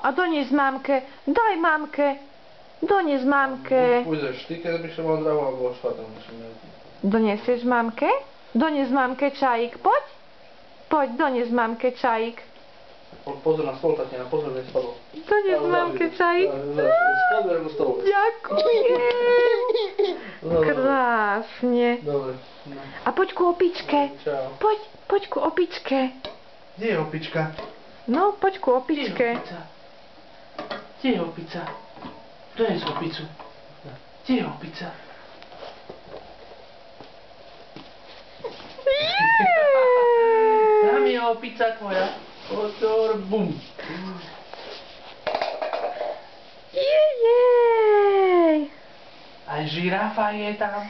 a donies mamke. Daj mamke. Donies mamke. Pójdziesz ty, kiedy byś się mądrała, albo szwatą musimy. Doniesiesz mamkę? Donies mamkę czajik. Poď. Poď, donies mamkę czajik. Pozor na stôl, Tatiana, pozor, nie spadło. Donies mamkę czajik. Spadło jak do stołu. Ďakujem. Krásne. Dobre. No. A poď ku opičke. Čau. Poď ku opičke. Gdzie je opička? No, poď ku opičke. Gdzie je opica? Kto jest opicu? Gdzie je opica? Tam je opica tvoja. Pozor, bum. Jej. Aj žirafa je tam.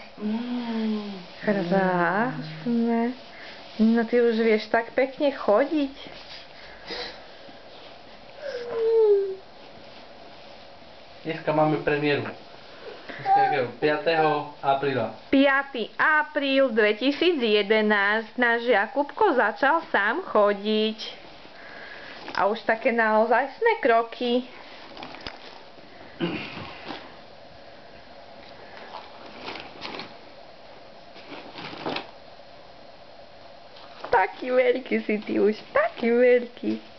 Krásne. No ty už vieš tak pekne chodiť. Dneska máme premiéru. Dneska 5. apríla. 5. apríl 2011 náš Jakubko začal sám chodiť. A už také naozajstné kroky. Taký veľký si ty už, taký veľký.